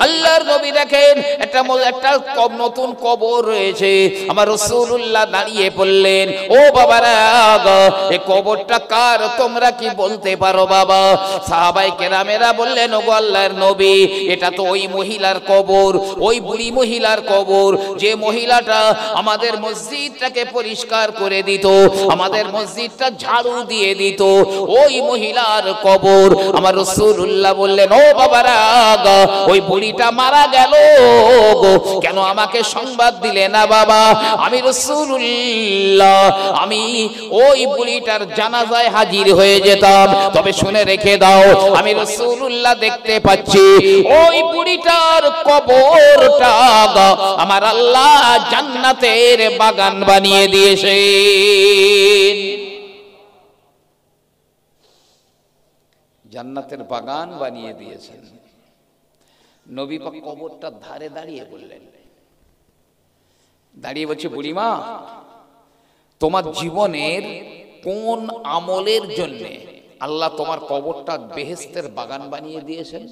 আল্লাহর নবী দেখেন একটা নতুন কবর রয়েছে। আমার রাসূলুল্লাহ দাঁড়িয়ে পড়লেন, ও বাবারা এই কবরটা কার তোমরা কি বলতে পারো বাবা? সাহাবায়ে কেরামেরা বললেন, ওগো আল্লাহর নবী, এটা তো ওই মহিলার কবর, ওই বুড়ি মহিলার কবর, যে মহিলাটা আমাদের মসজিদটাকে পরিষ্কার করে দিত, আমাদের মসজিদটা ঝাড়ু দিয়ে দিত, ওই মহিলার কবর। আমার রাসূলুল্লাহ বললেন, ও বাবারা ওই বুড়িটা মারা গেল গো, কেন আমাকে সংবাদ দিলে না বাবা? আমি রাসূলুল্লাহ আমি ওই বুড়িটার জানাজায় হাজির হয়ে যেতাম। তবে শুনে রেখে দাও, আমি রাসূলুল্লাহ দেখতে পাচ্ছি ওই বুড়িটার কবরটা আমার আল্লাহ জান্নাতের বাগান বানিয়ে দিয়েছে। জান্নাতের বাগান বানিয়ে দিয়েছেন। নবী পাক কবরটার ধারে দাঁড়িয়ে বললেন, দাঁড়িয়ে বলছে, বুড়িমা, তোমার জীবনের কোন আমলের জন্য আল্লাহ তোমার কবরটা বেহেশতের বাগান বানিয়ে দিয়েছেন?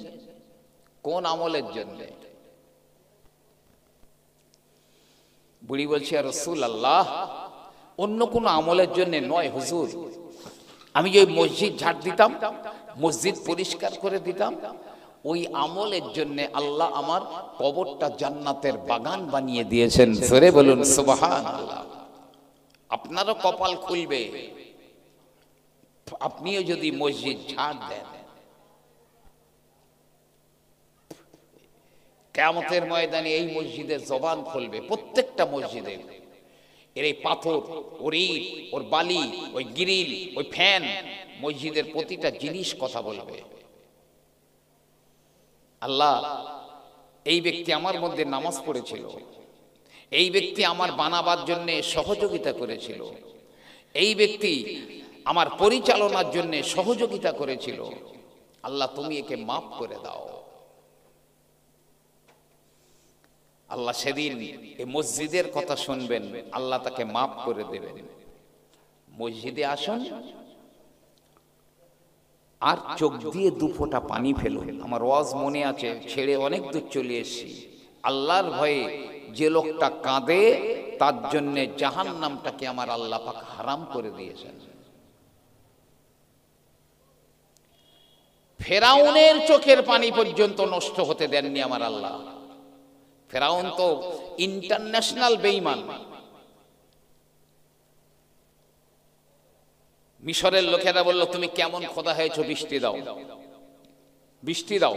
কোন আমলের জন্য? বুড়ি বলছে, ইয়া রাসূলুল্লাহ, অন্য কোন আমলের জন্য নয় হুজুর। আমি যে মসজিদ ঝাড় দিতাম, মসজিদ পরিষ্কার করে দিতাম, ওই আমলের জন্য আল্লাহ আমার কবরটা জান্নাতের বাগান বানিয়ে দিয়েছেন। জোরে বলুন সুবহানাল্লাহ। আপনারও কপাল খুলবে, আপনিও যদি মসজিদ ঝাড় দেন। কিয়ামতের ময়দানে এই মসজিদের জবান খুলবে, প্রত্যেকটা মসজিদে। এর এই পাথর, ওর ইট, ওর বালি, ওই গ্রিল, ওই ফ্যান, মসজিদের প্রতিটা জিনিস কথা বলবে। আল্লাহ, এই ব্যক্তি আমার মধ্যে নামাজ পড়েছিল, এই ব্যক্তি আমার বানাবার জন্য সহযোগিতা করেছিল, এই ব্যক্তি আমার পরিচালনার জন্য সহযোগিতা করেছিল, আল্লাহ তুমি একে মাফ করে দাও। আল্লাহ সেদিন এই মসজিদের কথা শুনবেন, আল্লাহ তাকে মাফ করে দেবেন। মসজিদে আসুন আর চোখ দিয়ে দু ফোঁটা পানি ফেলুন। আমার ওয়াজ মনে আছে, ছেড়ে অনেক দূর চলে এসেছি। আল্লাহর ভয়ে যে লোকটা কাঁদে তার জন্য জাহান্নামটাকে আমার আল্লাহ পাক হারাম করে দিয়েছেন। ফেরাউনের চোখের পানি পর্যন্ত নষ্ট হতে দেননি আমার আল্লাহ। ফেরাউন তো ইন্টারন্যাশনাল বেঈমান। মিশরের লোকেরা বলল, তুমি কেমন খোদা হয়েছো, বৃষ্টি দাও, বৃষ্টি দাও।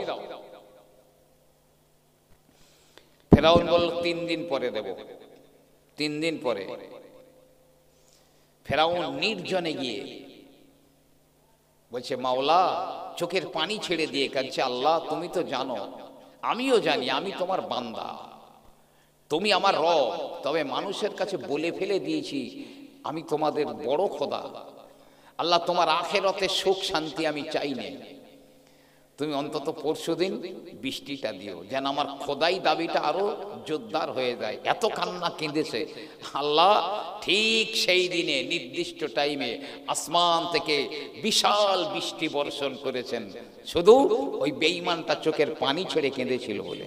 ফেরাউন বলল 3 দিন পরে দেব। 3 দিন পরে ফেরাউন নির্জনে গিয়ে বলছে, মাওলা, চোখের পানি ছেড়ে দিয়ে কাঁদছে, আল্লাহ তুমি তো জানো, আমিও জানি আমি তোমার বান্দা, তুমি আমার রব, তবে মানুষের কাছে বলে ফেলে দিয়েছি আমি তোমাদের বড় খোদা। আল্লাহ, তোমার আখিরাতে সুখ শান্তি আমি চাই না, তুমি অন্তত পরশুদিন বৃষ্টিটা দিও, যেন আমার খোদাই দাবিটা আরো জোরদার হয়ে যায়। এত কান্না কেঁদেছে। আল্লাহ ঠিক সেই দিনে নির্দিষ্ট টাইমে আসমান থেকে বিশাল বৃষ্টি বর্ষণ করেছেন, শুধু ওই বেঈমানটা চোখের পানি ছেড়ে কেঁদেছিল বলে।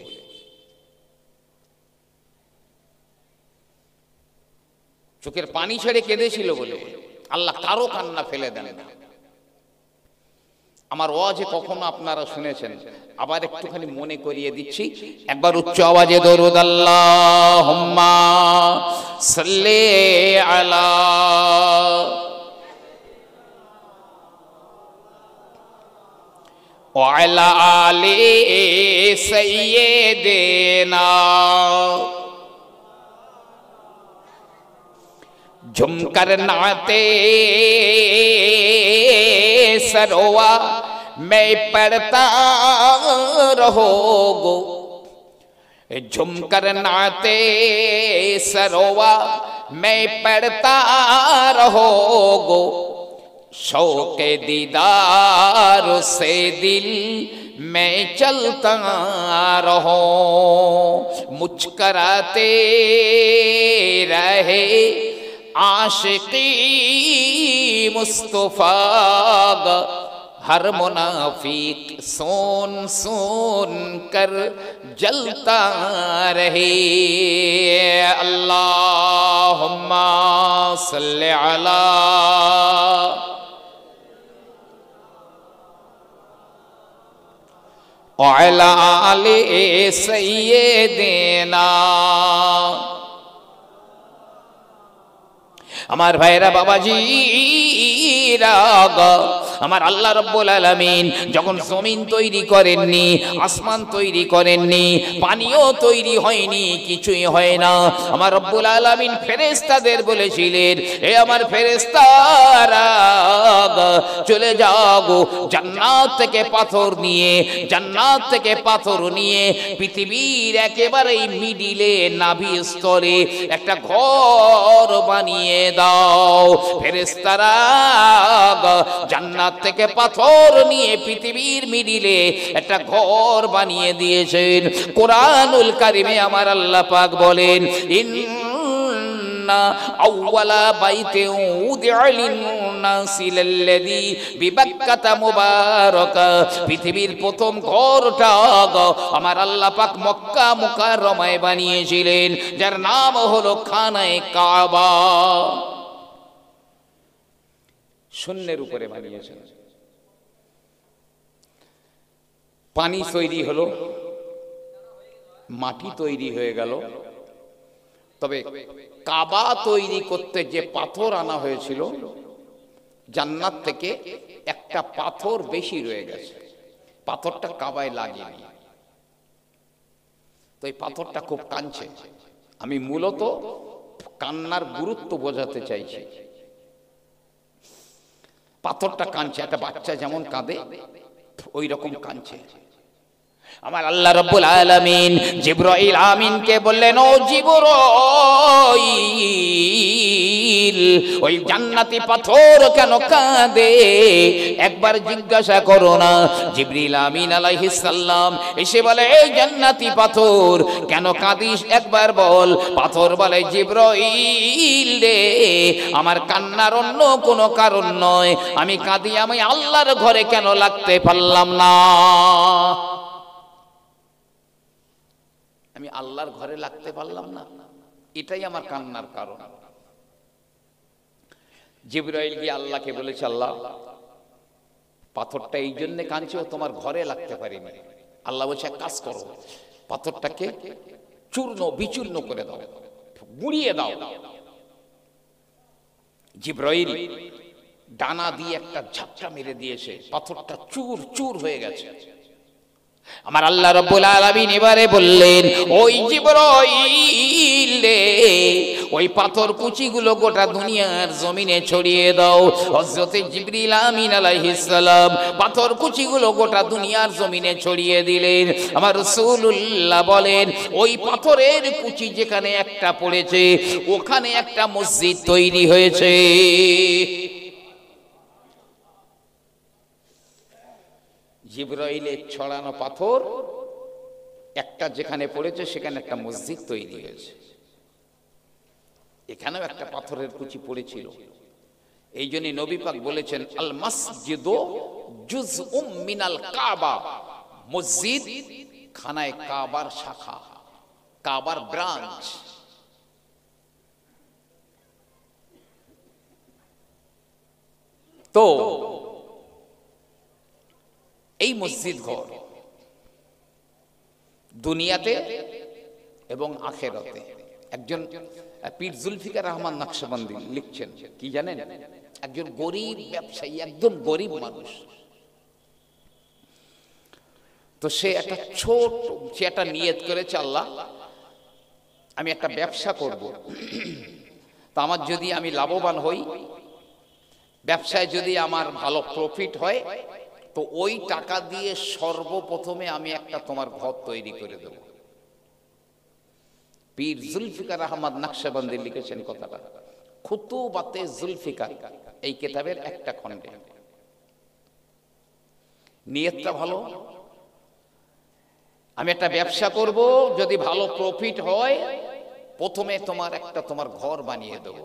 চোখের পানি ছেড়ে কেঁদেছিল বলে আল্লাহ কারো কান্না ফেলে দেন না। আমার ওয়াজে কখনো আপনারা শুনেছেন, আবার একটুখানি মনে করিয়ে দিচ্ছি, একবার উচ্চ আওয়াজে দরুদ আল্লাহুম্মা সাল্লি আলা ওয়া আলা আলি সাইয়্যিদিনা। झुमकर नाते सरोवा मैं पढ़ता रहोगो, झुमकर नाते सरोवा मैं पढ़ता रहोगो, शौक दीदार से दिल मैं चलता रहो, मुस्कुराते रहे आशिकी मुस्तफा हर मुनाफिक सोन सोन कर जलता रहे। अल्लाहुम्मा सल्ले अला अला आले सय्यिदिना। আমার ভাইরা বাবাজি রাগ, আমার আল্লাহ রাব্বুল আলামিন যখন জমিন তৈরি করেননি, আসমান তৈরি করেননি, পানিও তৈরি হয়নি, কিছুই হয় না, আমার রব্বুল আলামিন ফেরেশতাদের বলেছিলেন, হে আমার ফেরেশতারা চলে যাও জান্নাত থেকে পাথর নিয়ে, জান্নাত থেকে পাথর নিয়ে পৃথিবীর একেবারে মিডিলে নাভি স্তরে একটা ঘর বানিয়ে দাও। ফেরেশতারা জান্নাত থেকে পাথর নিয়ে পৃথিবীর মিডিলে একটা ঘর বানিয়ে দিয়েছেন। কোরআনুল কারিমে আমার আল্লাহ পাক বলেন, ইন্না আউওয়ালা বাইতিন উদিআ লিন-নাসি লাল্লাযী বিবাক্কাতা মুবারাকা। পৃথিবীর প্রথম ঘরটা আমার আল্লাহ পাক মক্কা মুকাররমায় বানিয়েছিলেন, যার নাম হলো খানায়ে কাবা। শূন্যের উপরে বানিয়েছেন। পানি তৈরি হলো, মাটি তৈরি হয়ে গেল, তবে কাবা তৈরি করতে যে পাথর আনা হয়েছিল জান্নাত থেকে একটা পাথর বেশি রয়ে গেছে, পাথরটা কাবায় লাগেনি। তো এই পাথরটা খুব কাঁদছে। আমি মূলত কান্নার গুরুত্ব বোঝাতে চাইছি। পাথরটা কাঁদছে, একটা বাচ্চা যেমন কাঁদে ওই রকম কাঁদছে। আমার আল্লাহ রাব্বুল আলামিন জিবরাইল আমিনকে বললেন, ও জিবরাইল, ওই জান্নাতি পাথর কেন কাঁদে একবার জিজ্ঞাসা করো না। জিবরিল আমিন আলাইহিস সালাম এসে বলে, এই জান্নাতি পাথর কেন কাঁদিস একবার বল। পাথর বলে, জিবরাইল রে, আমার কান্নার অন্য কোনো কারণ নয়, আমি কাঁদি আমি আল্লাহর ঘরে কেন লাগতে পারলাম না, আমি আল্লাহর ঘরে লাগতে পারলাম না, এটাই আমার কান্নার কারণ। জিবরাইল গিয়ে আল্লাহকে বলেছে, আল্লাহ পাথরটা এই জন্য কাঁদছে ও তোমার ঘরে লাগতে পারিনি। আল্লাহ বলছে, এক কাজ করো, পাথরটাকে চূর্ণ বিচূর্ণ করে দাও, গুঁড়িয়ে দাও। জিবরাইল ডানা দিয়ে একটা ঝাপটা মেরে দিয়েছে, পাথরটা চূর চূর হয়ে গেছে। আমার আল্লাহ রাব্বুল আলামিন এবারে বললেন, ওই জিবরাইল রে, ওই পাথর কুচিগুলো গোটা দুনিয়ার জমিনে ছড়িয়ে দাও। হযরতে জিবরিল আমিন আলাইহিস সালাম পাথর কুচিগুলো গোটা দুনিয়ার জমিনে ছড়িয়ে দিলেন। আমার রাসূলুল্লাহ বলেন, ওই পাথরের কুচি যেখানে একটা পড়েছে ওখানে একটা মসজিদ তৈরি হয়েছে। জিবরাইলের ছড়ানো পাথর একটা যেখানে পড়েছে সেখানে একটা মসজিদ তৈরি হয়েছে। এখানেও একটা পাথরের কুচি পড়েছিল। এই জন্য নবী পাক বলেছেন, আল মসজিদু জুজউম মিনাল কাবা, মসজিদ খানায়ে কাবার শাখা, কাবার ব্রাঞ্চ। তো এই মসজিদ ঘর দুনিয়াতে এবং আখেরাতে। একজন পীর জুলফিকার রহমান নকশবন্দি লিখছেন, কি জানেন, একজন গরিব ব্যবসায়ী, একদম গরিব মানুষ। তো সে একটা নিয়ত করেছে, আল্লাহ আমি একটা ব্যবসা করব, তা আমার যদি আমি লাভবান হই, ব্যবসায় যদি আমার ভালো প্রফিট হয়, তো ওই টাকা দিয়ে সর্বপ্রথমে আমি একটা তোমার ঘর তৈরি করে দেব। পীর জুলফিকার আহমদ নকশবন্দি লিখেছেন কথাটা, খুতুবাতে জুলফিকার এই কিতাবের একটা খণ্ডে। নিয়তটা ভালো, আমি একটা ব্যবসা করব, যদি ভালো প্রফিট হয় প্রথমে তোমার ঘর বানিয়ে দেব।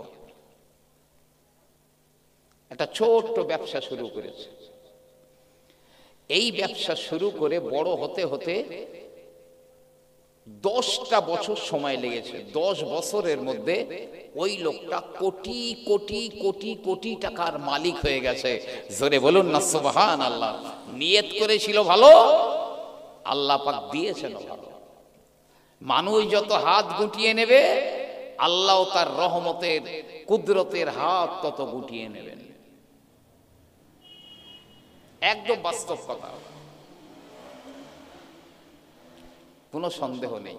একটা ছোট্ট ব্যবসা শুরু করেছে। এই ব্যবসা শুরু করে বড় হতে হতে 10টা বছর সময় লেগেছে। 10 বছরের মধ্যে ওই লোকটা কোটি কোটি কোটি কোটি টাকার মালিক হয়ে গেছে। জোরে বলুন না সুবহানাল্লাহ। নিয়ত করেছিল ভালো, আল্লাহ পাক দিয়েছেন ভালো। মানুষ যত হাত গুটিয়ে নেবে, আল্লাহ তার রহমতের কুদরতের হাত তত গুটিয়ে নেবেন। একদম বাস্তব কথা, কোনো সন্দেহ নেই।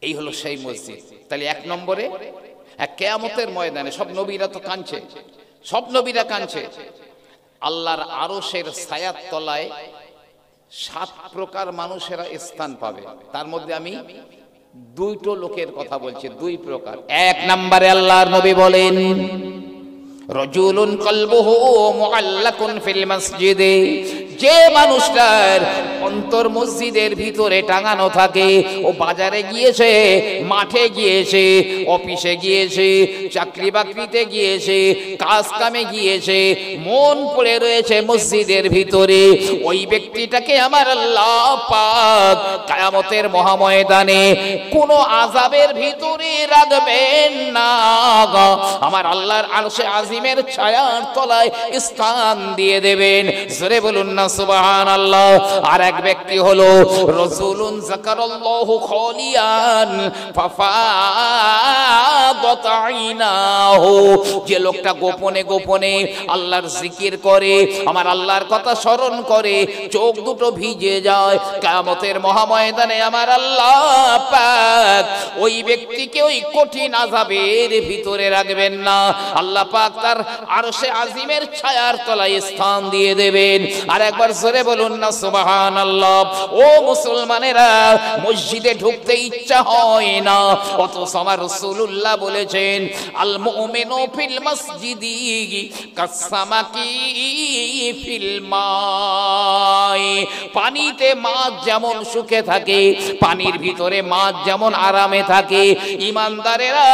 এই হলো সেই মসজিদ। তাহলে 1 নম্বরে কিয়ামতের ময়দানে সব নবীরা তো কাঁদছে, সব নবীরা কাঁদছে। আল্লাহর আরশের ছায়ার তলায় 7 প্রকার মানুষেরা স্থান পাবে। তার মধ্যে আমি 2টো লোকের কথা বলছি, 2 প্রকার। 1 নম্বরে আল্লাহর নবী বলেন, রাজুলুন কলবুহু মুআল্লাকুন ফিল মসজিদে, যে মানুষটার অন্তর মসজিদের ভিতরে টাঙানো থাকে, ও বাজারে গিয়েছে, মাঠে গিয়েছে, অফিসে গিয়েছে, চাকরি বাকরিতে গিয়েছে, কাজ কামে গিয়েছে, মন পড়ে রয়েছে মসজিদের ভিতরে, ওই ব্যক্তিটাকে আমার আল্লাহ পাক কিয়ামতের মহাময়দানে কোনো আযাবের ভিতরে রাখবেন না, আমার আল্লাহর আরশে আজিমের ছায়ার তলায় স্থান দিয়ে দেবেন। জোরে বলুন না সুবহানাল্লাহ। আর এক ব্যক্তি হলো রাসূলুন যাকারাল্লাহু খালিয়ান ফাফাদাত আইনাহু, যে লোকটা গোপনে গোপনে আল্লাহর জিকির করে, আমার আল্লাহর কথা স্মরণ করে, চোখ দুটো ভিজে যায়, কিয়ামতের মহাময়দানে আমার আল্লাহ পাক ওই ব্যক্তিকে ওই কঠিন আযাবের ভিতরে রাখবেন না, আল্লাহ পাক তার আরশে আজিমের ছায়ার তলায় স্থান দিয়ে দেবেন। আর একবার জোরে বলুন না সুবহানাল্লাহ। ও মুসলমানেরা, মসজিদে ঢুকতে ইচ্ছা হয় না, অথচ আমার রাসূলুল্লাহ বলেছেন, আল মুমিনু ফিল মসজিদি কাসসামাকি ফিল মাই, পানিতে মাছ যেমন সুখে থাকে, পানির ভিতরে মাছ যেমন আরামে থাকে, ইমানদারেরা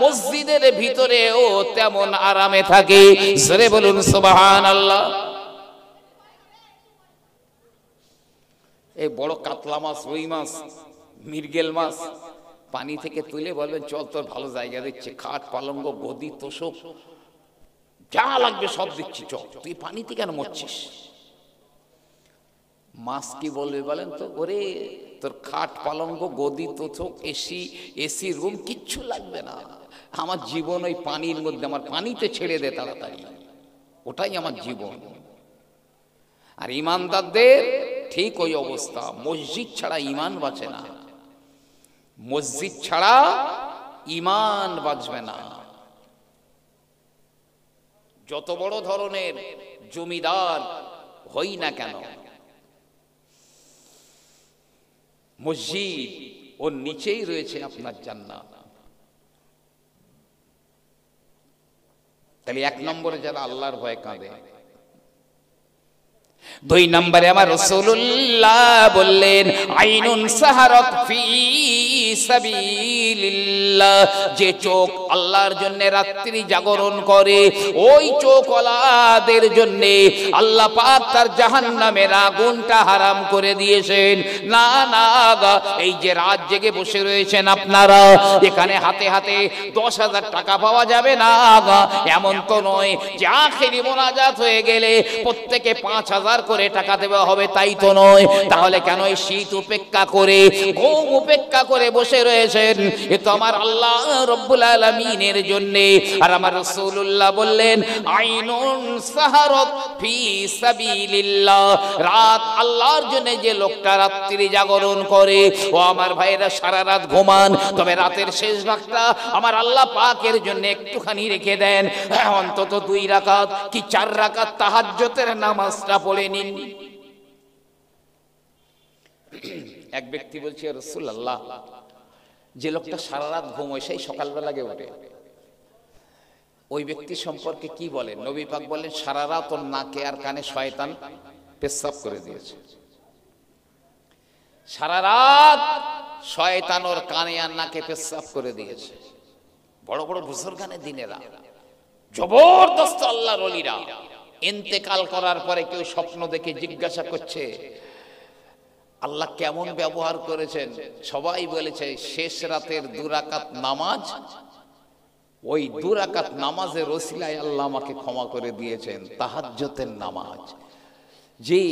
মসজিদের ভিতরেও তেমন আরামে থাকে। জোরে বলুন সুবহানাল্লাহ। এই বড় কাতলা মাছ, রুই মাছ, মৃগেল মাছ পানি থেকে তুলে বলবেন, চল তোর ভালো জায়গা দিচ্ছি, খাট পালঙ্গ গদি তোষক যা লাগবে সব দিচ্ছি, চল, তুই পানিতে কেন মরছিস? মাছ কি বলবে বলেন তো? ওরে, তোর খাট পালঙ্গ গদি তোষক এসি রুম কিচ্ছু লাগবে না, আমার জীবন ওই পানির মধ্যে, আমার পানিতে ছেড়ে দে তাড়াতাড়ি, ওটাই আমার জীবন। আর ইমানদারদের ঠিক ওই অবস্থা, মসজিদ ছাড়া ঈমান বাঁচে না, মসজিদ ছাড়া ঈমান বাঁচবে না। যত বড় ধরনের জমিদার হই না কেন, মসজিদ ওর নিচেই রয়েছে আপনার জান্নাত। তাহলে 1 নম্বরে যারা আল্লাহর ভয়ে কাঁদে। 2 নম্বরে আমার রাসূলুল্লাহ বললেন, আইনুন সাহারাত ফি সাবিলিল্লাহ, যে চোখ আল্লাহর জন্য রাত্রি জাগরণ করে, ওই চোখওয়ালাদের জন্য আল্লাহ পাক তার জাহান্নামের আগুনটা হারাম করে দিয়েছেন। না না, এই যে রাত জেগে বসে রয়েছেন আপনারা, এখানে হাতে হাতে 10,000 টাকা পাওয়া যাবে না, এমন তো নয় যে আখেরি মোনাজাত হয়ে গেলে প্রত্যেকে 5,000 করে টাকা দেওয়া হবে, তাই তো নয়। তাহলে কেন এই শীত উপেক্ষা করে, ঘুম উপেক্ষা করে বসে রয়েছেন? এ তো আমার আল্লাহ রব্বুল আলামিনের জন্য। আর আমার রাসূলুল্লাহ বললেন, আইনুন সাহারাত ফি সাবিলিল্লাহ, রাত আল্লাহর জন্য যে লোকটা রাত্রি জাগরণ করে, ও আমার ভাইরা সারা রাত ঘুমান, তবে রাতের শেষ ভাগটা আমার আল্লাহ পাকের জন্য একটুখানি রেখে দেন, অন্তত 2 রাকাত কি 4 রাকাত তাহাজ্জুদের নামাজটা পড়ে নিন। এক ব্যক্তি বলছে, রাসূলুল্লাহ, যে লোকটা সারা রাত ঘুমোয় সেই সকালবেলা আগে ওঠে, ওই ব্যক্তি সম্পর্কে কি বলেন? নবী পাক বলেন, সারা রাত ওর নাকে আর কানে শয়তান পেশাব করে দিয়েছে। সারা রাত শয়তান ওর কানে আর নাকে পেশাব করে দিয়েছে। বড় বড় বুজুর্গানে দিনেরা, জবরদস্ত আল্লাহর ওলিরা, ইন্তেকাল করার পরে কেউ স্বপ্ন দেখে জিজ্ঞাসা করছে আল্লাহ কেমন ব্যবহার করেছেন, সবাই বলেছে শেষ রাতের 2 রাকাত নামাজ, ওই 2 রাকাত নামাজের ওসিলায় আল্লাহ আমাকে ক্ষমা করে দিয়েছেন। তাহাজ্জুদের নামাজ, জি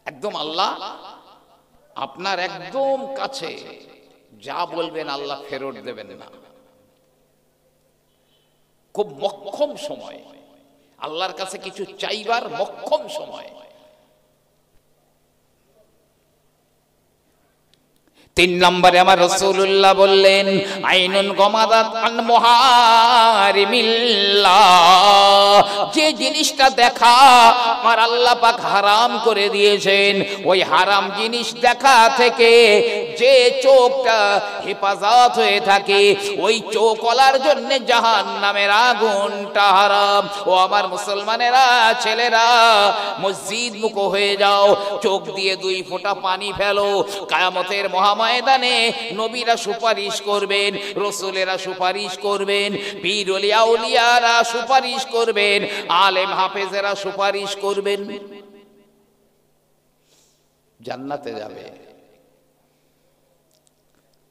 একদম আল্লাহ আপনার একদম কাছে, যা বলবেন আল্লাহ ফেরত দেবেন না। খুব মক্ষম সময়, আল্লাহর কাছে কিছু চাইবার মক্ষম সময়। 3 নম্বরে আমার রাসূলুল্লাহ বললেন আইনুন গমাদাত আন মুহারিমিল্লাহ, যে জিনিসটা দেখা আমার আল্লাহ পাক হারাম করে দিয়েছেন, ওই হারাম জিনিস দেখা থেকে যে চোখটা হেফাজত হয়ে থাকে, ওই চোখওয়ালার জন্য জাহান্নামের আগুনটা হারাম। ও আমার মুসলমানেরা, ছেলেরা, মসজিদ মুখ হয়ে যাও, চোখ দিয়ে 2 ফোঁটা পানি ফেলো, কিয়ামতের ময়দানে নবীরা সুপারিশ করবেন, রাসূলেরা সুপারিশ করবেন, পীর ওলিয়া আউলিয়ারা সুপারিশ করবেন, আলেম হাফেজেরা সুপারিশ করবেন, জান্নাতে যাবে।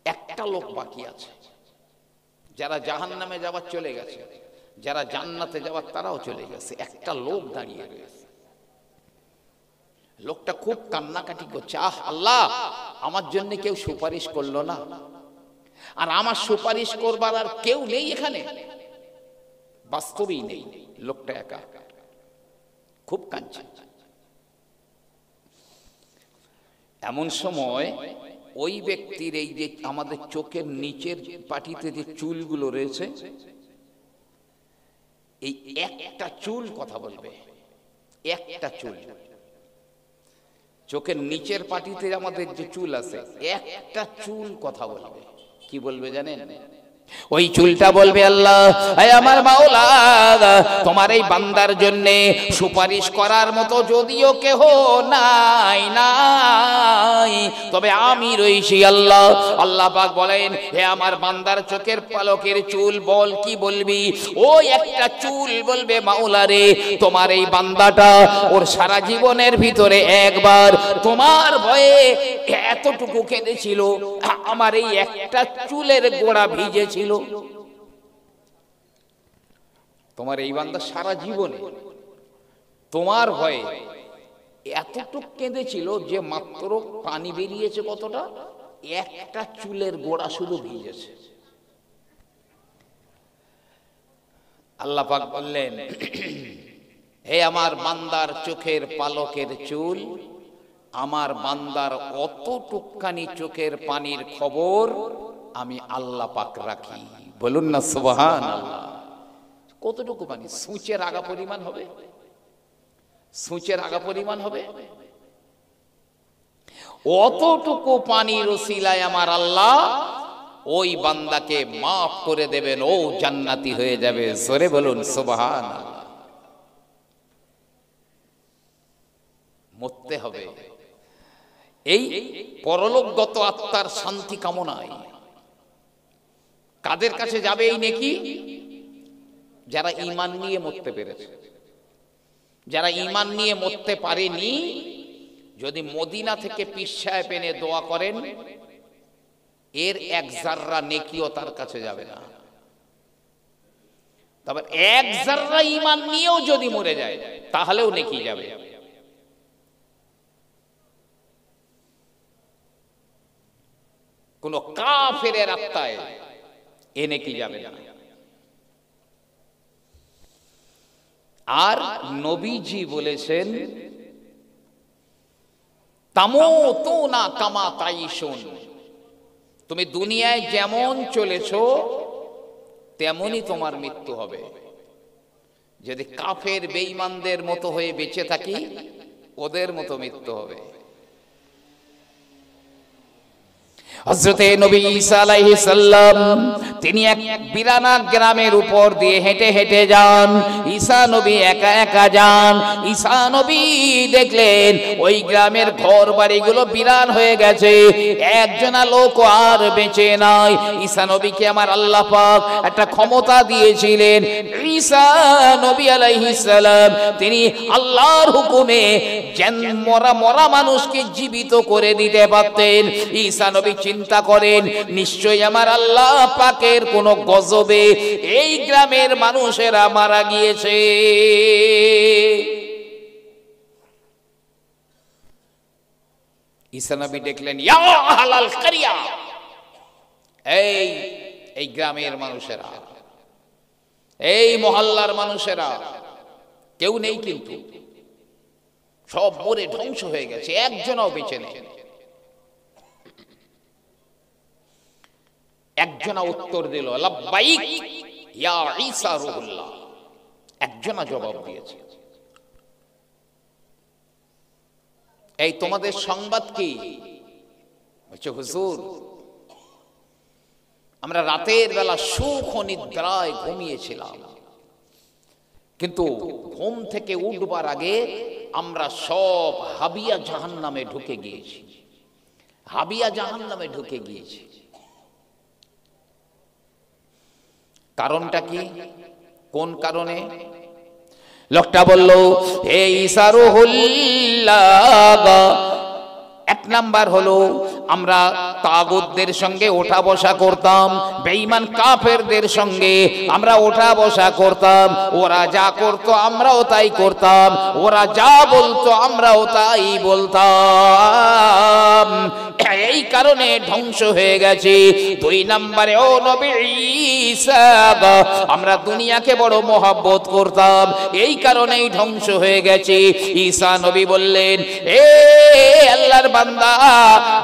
একটা লোক বাকি আছে, যারা জাহান্নামে যাবার চলে গেছে, যারা জান্নাতে যাবার তারাও চলে গেছে, একটা লোক দাঁড়িয়ে রয়েছে। লোকটা খুব কান্নাকাটি করছে, আহ আল্লাহ আমার জন্য কেউ সুপারিশ করলো না, আর আমার সুপারিশ করবার আর কেউ নেই এখানে, বাস্তবেই নেই, লোকটা একা, খুব কাঁদছে। এমন সময় ওই ব্যক্তির এই যে আমাদের চোখের নিচের পাটিতে যে চুলগুলো রয়েছে, এই একটা চুল কথা বলবে, একটা চুল, চোখের নিচের পাটিতে আমাদের যে চুল আছে, একটা চুল কথা বলবে। কি বলবে জানেন? ওই চুলটা বলবে আল্লাহ আমার মাওলা, তোমার এই বান্দার জন্য সুপারিশ করার মতো যদিও কেহ নাই নাই, তবে আমি রইছি আল্লাহ। আল্লাহ পাক বলেন হে আমার বান্দার চোখের পালকের চুল, বল কি বলবি? ওই একটা চুল বলবে মাওলা রে, তোমার এই বান্দাটা ওর সারা জীবনের ভিতরে একবার তোমার ভয়ে এতটুকু কেঁদেছিল, আমার এই একটা চুলের গোড়া ভিজেছিল। তোমার এই বান্দা সারা জীবনে তোমার ভয়ে এতটুকু কেঁদেছিল যে মাত্র পানি বেরিয়েছে কতটা, একটা চুলের গোড়া শুধু ভিজেছে। আল্লাহ পাক বললেন হে আমার বান্দার চোখের পালকের চুল, আমার বান্দার অতটুকখানি চোখের পানির খবর আমি আল্লাহ পাক রাখি। বলুন না সুবহানাল্লাহ। কতটুকু পানি? সূচের আগা পরিমাণ হবে, সূচের আগা পরিমাণ হবে। অতটুকু পানির ওসিলায় আমার আল্লাহ ওই বান্দাকে মাফ করে দেবেন, ও জান্নাতি হয়ে যাবে। জোরে বলুন সুবহানাল্লাহ। মরতে হবে এই পরলোকগত আত্মার শান্তি কামনায়। কাদের কাছে যাবে এই নেকি? যারা ঈমান নিয়ে মরতে পেরেছে। যারা ঈমান নিয়ে মরতে পারেনি, যদি মদিনা থেকে পীর সাহেব এনে দোয়া করেন, এর 1 জাররা নেকিও তার কাছে যাবে না। তবে 1 জাররা ঈমান নিয়েও যদি মরে যায় তাহলেও নেকি যাবে। কোন কাফেরের আত্মায় এ নেকি যাবে না। আর নবীজি বলেছেন তামুতুনা কামা তাইশুন, তুমি দুনিয়ায় যেমন চলেছো তেমনই তোমার মৃত্যু হবে। যদি কাফের বেঈমানদের মতো হয়ে বেঁচে থাকি, ওদের মতো মৃত্যু হবে। হযরতে নবী ঈসা আলাইহিস সালাম তিনি এক বিরানা গ্রামের উপর দিয়ে হেঁটে হেঁটে যান। ঈসা নবী একা একা যান। ঈসা নবী দেখলেন ওই গ্রামের ঘর বাড়িগুলো বিরান হয়ে গেছে, একজনা লোক আর বেঁচে নাই। ঈসা নবীকে আমার আল্লাহ পাক একটা ক্ষমতা দিয়েছিলেন। ঈসা নবী আলাইহিস সালাম তিনি আল্লাহর হুকুমে মরা মানুষকে জীবিত করে দিতে পারতেন। ঈসা নবী চিন্তা করেন, নিশ্চয়ই আমার আল্লাহ পাকের কোন গজবে এই গ্রামের মানুষেরা মারা গিয়েছে। ঈসা নবী দেখলেন, ইয়া আহলাল কারিয়া, এই গ্রামের মানুষেরা, এই মহল্লার মানুষেরা কেউ নেই, কিন্তু সব মরে ধ্বংস হয়ে গেছে, একজনও বেঁচে নেই। একজনা উত্তর দিল, লাব্বাইক ইয়া ঈসা রূহুল্লাহ। একজনা জবাব দিয়েছে। এই তোমাদের সংবাদ কি? বলছে, হুজুর আমরা রাতের বেলা সুখ ও নিদ্রায় ঘুমিয়েছিলাম, কিন্তু ঘুম থেকে উঠবার আগে আমরা সব হাবিয়া জাহান্নামে ঢুকে গিয়েছি। হাবিয়া জাহান্নামে ঢুকে গিয়েছি। কারণটা কি? কোন কারণে? লোকটা বলল, হে ঈসা রূহুল্লাহ, এক নাম্বার হলো আমরা তাগুতদের সঙ্গে ওঠা বসা করতাম, বেঈমান কাফেরদের সঙ্গে আমরা ওঠা বসা করতাম। ওরা যা করতো আমরাও তাই করতাম, ওরা যা বলতো আমরাও তাই বলতাম। এই কারণে ধ্বংস হয়ে গেছে। দুই নম্বরে, ও নবী ঈসা, আমরা দুনিয়াকে বড় মহব্বত করতাম, এই কারণেই ধ্বংস হয়ে গেছে। ঈসা নবী বললেন, এ আল্লাহর বান্দা,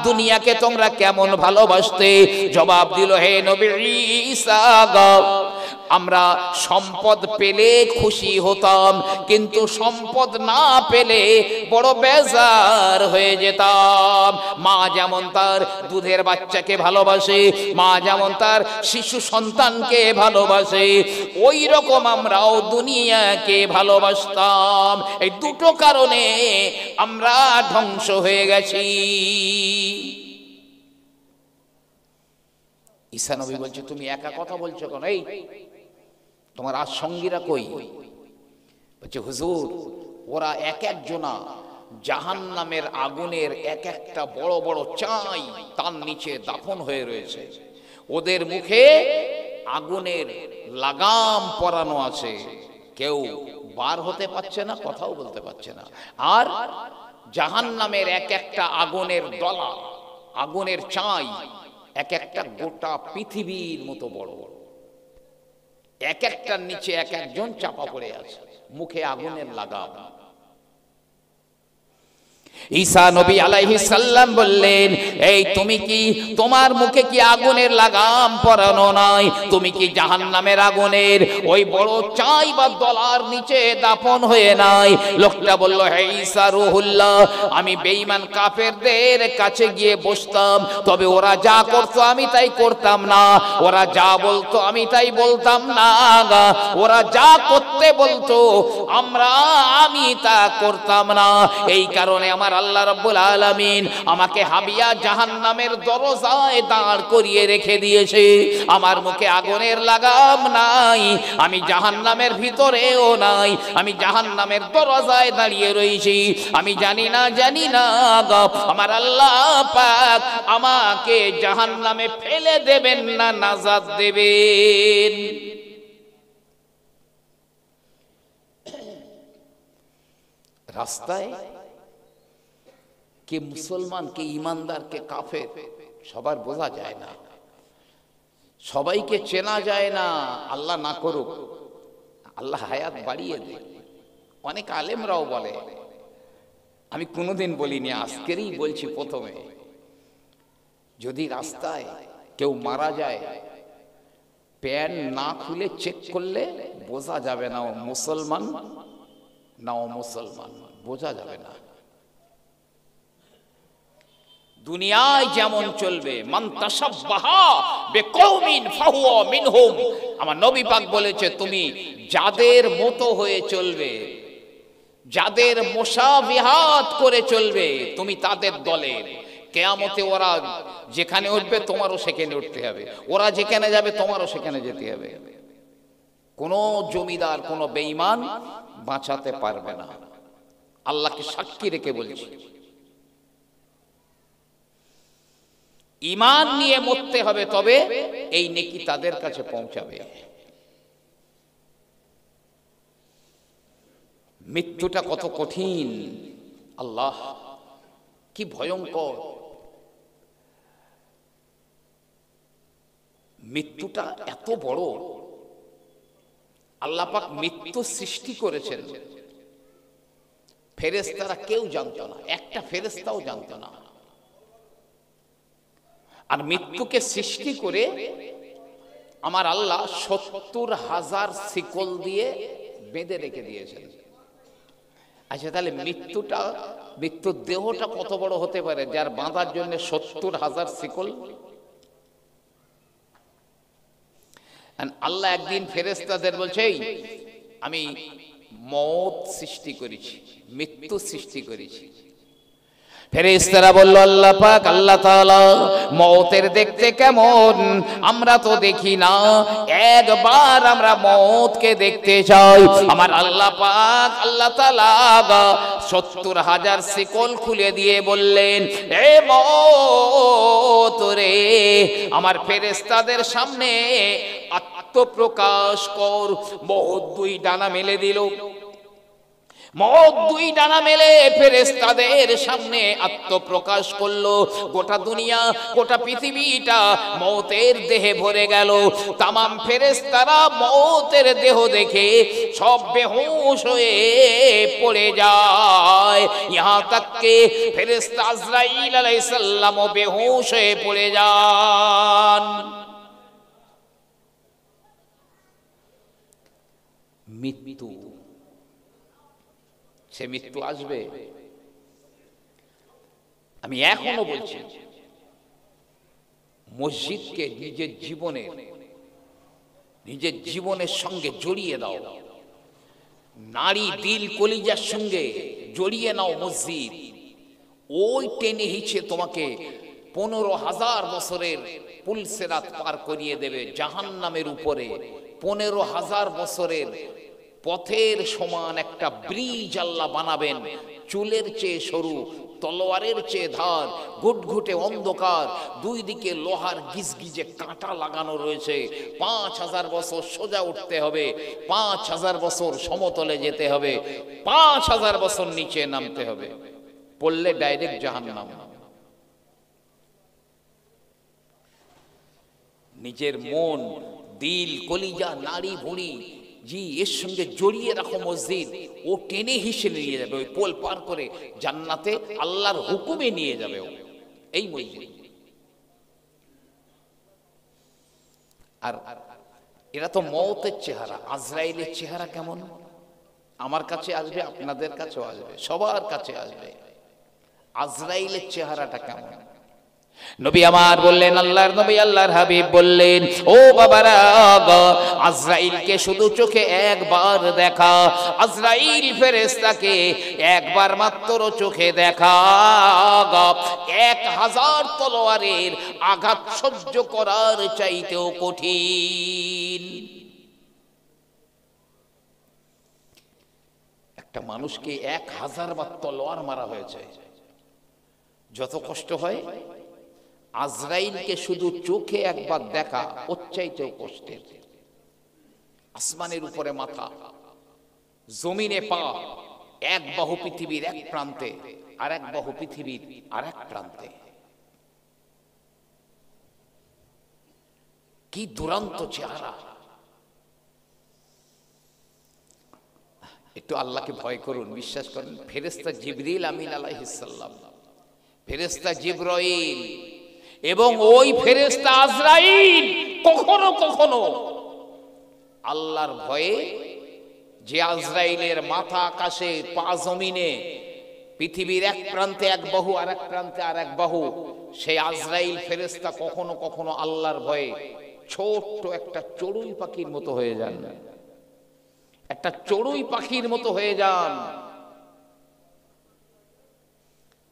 দুনিয়াকে তোমরা কেমন ভালোবাসতে? জবাব দিল, হে নবী ঈসা, আমরা সম্পদ পেলে খুশি হতাম, কিন্তু সম্পদ না পেলে বড় বেজার হয়ে যেতাম। মা যেমন তার দুধের বাচ্চাকে ভালোবাসে, মা যেমন তার শিশু সন্তানকে ভালোবাসে, ওই রকম আমরাও দুনিয়াকে ভালোবাসতাম। এই দুটো কারণে আমরা ধ্বংস হয়ে গেছি। ঈসা নবী বলছে, তুমি একা কথা বলছো কেন? এই তোমার আর সঙ্গীরা কই? বলছে, হুজুর ওরা এক একজনা জাহান্নামের আগুনের এক একটা বড় বড় চাই তার নিচে দাফন হয়ে রয়েছে। ওদের মুখে আগুনের লাগাম পরানো আছে, কেউ বার হতে পারছে না, কথাও বলতে পারছে না। আর জাহান্নামের এক একটা আগুনের দলা, আগুনের চাই এক একটা গোটা পৃথিবীর মতো বড় বড়, এক একটার নিচে এক একজন চাপা পড়ে আছে, মুখে আগুনের লাগাম। ঈসা নবী আলাইহিস সালাম বললেন, এই তুমি কি, তোমার মুখে কি আগুনের লাগাম পরানো নাই? তুমি কি জাহান্নামের আগুনের ওই বড় চাই বা দলার নিচে দাফন হয়ে নাই? লোকটা বলল, হে ঈসা রূহুল্লাহ, আমি বেঈমান কাফেরদের কাছে গিয়ে বসতাম, তবে ওরা যা করতো আমি তাই করতাম না, ওরা যা বলতো আমি তাই বলতাম না, ওরা যা করতে বলতো আমি তা করতাম না। এই কারণে আমার আল্লাহ রাব্বুল আলামিন আমাকে হাবিয়া জাহান্নামের দরজায় দাঁড় করিয়ে রেখে দিয়েছে। আমার মুখে আগুনের লাগাম নাই, আমি জাহান্নামের ভিতরেও নাই, আমি জাহান্নামের দরজায় দাঁড়িয়ে রয়েছি। আমি জানি না আমার আল্লাহ পাক আমাকে জাহান্নামে ফেলে দেবেন না নাজাত দেবেন। রাস্তায় কে মুসলমান, কে ইমানদার, কে কাফের সবার বোঝা যায় না, সবাইকে চেনা যায় না। আল্লাহ না করুক, আল্লাহ হায়াত বাড়িয়ে দেয়। অনেক আলেমরাও বলে, আমি কোনোদিন বলিনি, আজকেরই বলছি প্রথমে, যদি রাস্তায় কেউ মারা যায়, প্যান্ট না খুলে চেক করলে বোঝা যাবে না ও মুসলমান না ও মুসলমান, বোঝা যাবে না। দুনিয়ায় যেমন চলবে, মান তাশাব্বাহা বিকওমিন ফাহুয়া মিনহুম। আমার নবী পাক বলেছে, তুমি যাদের মতো হয়ে চলবে, যাদের মুসাবিহাত করে চলবে, তুমি তাদের দলের। কিয়ামতে ওরা যেখানে উঠবে তোমারও সেখানে উঠতে হবে, ওরা যেখানে যাবে তোমারও সেখানে যেতে হবে। কোন জমিদার, কোন বেঈমান বাঁচাতে পারবে না। আল্লাহকে সাক্ষী রেখে বলছি, ঈমান নিয়ে মরতে হবে, তবে এই নেকি তাদের কাছে পৌঁছাবে। মৃত্যুটা কত কঠিন, আল্লাহ কি ভয়ঙ্কর। মৃত্যুটা এত বড়, আল্লাহ পাক মৃত্যু সৃষ্টি করেছেন, ফেরেশতারা কেউ জানতো না, একটা ফেরেশতাও জানতো না। আর মৃত্যুকে সৃষ্টি করে আমার আল্লাহ ৭০,০০০ শিকল দিয়ে বেঁধে রেখে দিয়েছেন। আচ্ছা, তাহলে মৃত্যুর দেহটা কত বড় হতে পারে যার বাঁধার জন্য ৭০,০০০ শিকল? আল্লাহ একদিন ফেরেশতাদের বলছে, আমি মওত সৃষ্টি করেছি, মৃত্যু সৃষ্টি করেছি। ফেরেশতারা বলল, আল্লাহ পাক, আল্লাহ তাআলা মওতের দেখতে কেমন? আমরা তো দেখি না, একবার আমরা মওতকে দেখতে চাই। আমার আল্লাহ পাক, আল্লাহ তাআলা ৭০,০০০ শিকল খুলে দিয়ে বললেন, এ মওত রে, আমার ফেরেশতাদের সামনে আত্মপ্রকাশ কর। মওত দুই ডানা মেলে দিল, মওত দুই ডানা মেলে ফেরেশতাদের সামনে আত্মপ্রকাশ করলো। গোটা দুনিয়া, গোটা পৃথিবীটা মওতের দেহে ভরে গেল। তামাম ফেরেশতারা মওতের দেহ দেখে সব বেহুশ হয়ে পড়ে যায়। ইহা তক কে ফেরেশতা আজরাইল আলাইহিস সালামও বেহুশ হয়ে পড়ে যান। মৃত্যু, সে মৃত্যু আসবে। আমি এখনো বলছি, মসজিদকে নিজের জীবনের সঙ্গে জড়িয়ে দাও, নারী দিল কলিজার সঙ্গে জড়িয়ে নাও মসজিদ। ওই টেনে হিচে তোমাকে 15,000 বছরের পুলসেরাত পার করিয়ে দেবে জাহান্নামের উপরে। 15,000 বছরের পথের সমান একটা ব্রিজ আল্লাহ বানাবেন, চুলের চেয়ে সরু, তলোয়ারের চেয়ে ধার, ঘুটঘুটে অন্ধকার, দুই দিকে লোহার গিজগিজে কাঁটা লাগানো রয়েছে। 5,000 বছর সোজা উঠতে হবে, 5,000 বছর সমতলে যেতে হবে, 5,000 বছর নিচে নামতে হবে, পড়লে ডাইরেক্ট জাহান্নাম। নিজের মন, দিল, কলিজা, নাড়ি ভুঁড়ি এর সঙ্গে জড়িয়ে রাখো মসজিদ। ও টেনে হিসে নিয়ে যাবে, ওই পোল পার করে জান্নাতে আল্লাহর হুকুমে নিয়ে যাবে এই মসজিদ। আর এরা তো মওতের চেহারা। আজরাইলের চেহারা কেমন? আমার কাছে আসবে, আপনাদের কাছেও আসবে, সবার কাছে আসবে। আজরাইলের চেহারাটা কেমন? নবী আমার বললেন, আল্লাহর নবী, আল্লাহর হাবিব বললেন, ও বাবারা, আজরাইলকে শুধু চোখে একবার দেখা। আজরাইল ফেরেশতাকে একবার মাত্র চোখে দেখা 1000 তলোয়ারের আঘাত সহ্য করার চাইতেও কঠিন। একটা মানুষকে 1000 বার তলোয়ার মারা হয়েছে, যত কষ্ট হয়, আজরাইলকে শুধু চোখে একবার দেখা ওর চাইতেও কষ্টের। আসমানের উপরে মাথা, জমিনে পা, এক বাহু পৃথিবীর এক প্রান্তে, আর এক বাহু পৃথিবীর আর এক প্রান্তে। কি দুরন্ত চেহারা! একটু আল্লাহকে ভয় করুন, বিশ্বাস করেন। ফেরেশতা জিবরিল আমিন আলাইহিস সালাম, ফেরেশতা জিবরাইল এবং ওই ফেরেশতা আজরাইল কখনো কখনো আল্লাহর ভয়ে, যে আজরাইলের মাথা আকাশে, পা জমিনে, পৃথিবীর এক প্রান্তে এক বাহু আর এক প্রান্তে আর এক বাহু। সেই আজরাইল ফেরেশতা কখনো কখনো আল্লাহর ভয়ে ছোট্ট একটা চড়ুই পাখির মতো হয়ে যান, একটা চড়ুই পাখির মতো হয়ে যান।